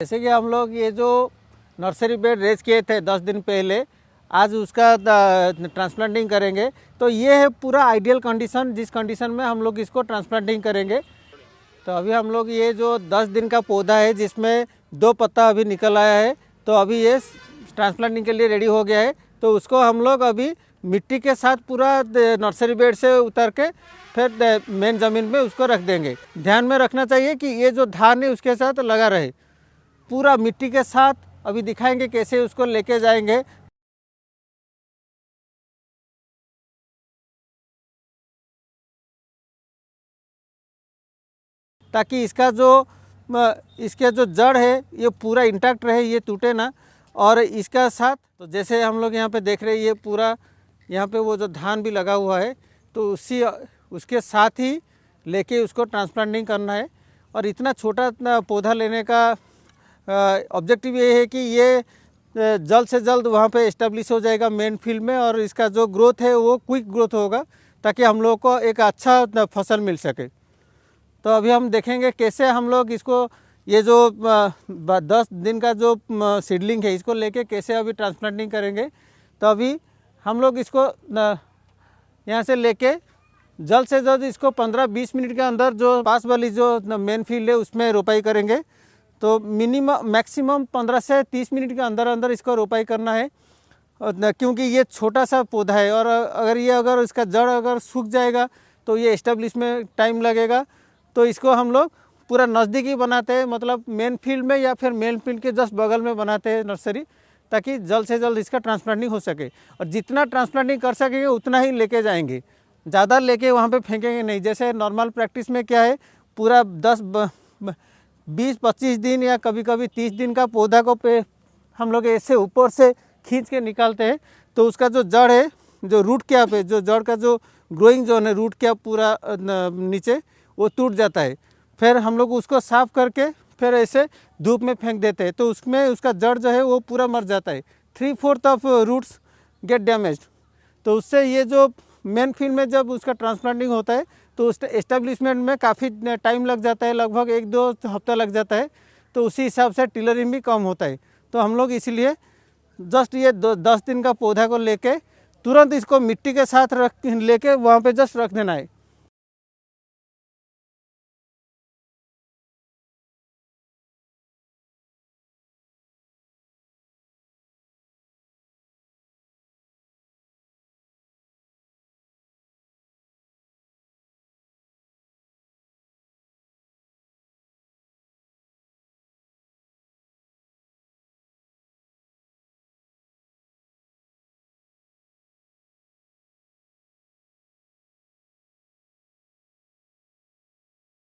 जैसे कि हम लोग ये जो नर्सरी बेड रेज किए थे 10 दिन पहले, आज उसका ट्रांसप्लांटिंग करेंगे। तो ये है पूरा आइडियल कंडीशन, जिस कंडीशन में हम लोग इसको ट्रांसप्लांटिंग करेंगे। तो अभी हम लोग ये जो 10 दिन का पौधा है जिसमें 2 पत्ता अभी निकल आया है, तो अभी ये ट्रांसप्लांटिंग के लिए रेडी हो गया है। तो उसको हम लोग अभी मिट्टी के साथ पूरा नर्सरी बेड से उतर के फिर मेन ज़मीन में उसको रख देंगे। ध्यान में रखना चाहिए कि ये जो धान है उसके साथ लगा रहे, पूरा मिट्टी के साथ। अभी दिखाएंगे कैसे उसको लेके जाएंगे। ताकि इसके जो जड़ है ये पूरा इंटैक्ट रहे, ये टूटे ना। और इसका साथ तो जैसे हम लोग यहाँ पे देख रहे हैं, ये पूरा यहाँ पे वो जो धान भी लगा हुआ है, तो उसके साथ ही लेके उसको ट्रांसप्लांटिंग करना है। और इतना छोटा पौधा लेने का ऑब्जेक्टिव ये है कि ये जल्द से जल्द वहाँ पे इस्टेब्लिश हो जाएगा मेन फील्ड में, और इसका जो ग्रोथ है वो क्विक ग्रोथ होगा, ताकि हम लोग को एक अच्छा फसल मिल सके। तो अभी हम देखेंगे कैसे हम लोग इसको, ये जो 10 दिन का जो सीडलिंग है, इसको लेके कैसे अभी ट्रांसप्लांटिंग करेंगे। तो अभी हम लोग इसको यहाँ से लेके जल्द से जल्द इसको 15-20 मिनट के अंदर जो पास वाली जो मेन फील्ड है उसमें रोपाई करेंगे। तो मैक्सिमम 15 से 30 मिनट के अंदर अंदर इसको रोपाई करना है, क्योंकि ये छोटा सा पौधा है। और अगर इसका जड़ अगर सूख जाएगा तो ये इस्टेब्लिश में टाइम लगेगा। तो इसको हम लोग पूरा नज़दीकी बनाते हैं, मतलब मेन फील्ड में या फिर मेन फील्ड के जस्ट बगल में बनाते हैं नर्सरी, ताकि जल्द से जल्द इसका ट्रांसप्लांटिंग हो सके। और जितना ट्रांसप्लांटिंग कर सकेंगे उतना ही लेके जाएंगे, ज़्यादा लेके वहाँ पे फेंकेंगे नहीं। जैसे नॉर्मल प्रैक्टिस में क्या है, पूरा 20-25 दिन या कभी कभी 30 दिन का पौधा को हम लोग ऐसे ऊपर से खींच के निकालते हैं। तो उसका जो जड़ है, जो रूट कैप है, जो जड़ का जो ग्रोइंग जोन है, रूट कैप पूरा नीचे वो टूट जाता है। फिर हम लोग उसको साफ़ करके फिर ऐसे धूप में फेंक देते हैं, तो उसमें उसका जड़ जो है वो पूरा मर जाता है। 3/4 ऑफ रूट्स गेट डैमेज्ड। तो उससे ये जो मेन फील्ड में जब उसका ट्रांसप्लांटिंग होता है तो उस एस्टेब्लिशमेंट में काफ़ी टाइम लग जाता है, लगभग 1-2 हफ्ता लग जाता है। तो उसी हिसाब से टिलरिंग भी कम होता है। तो हम लोग इसीलिए जस्ट ये 10 दिन का पौधा को लेके तुरंत इसको मिट्टी के साथ लेके वहाँ पे जस्ट रख देना है।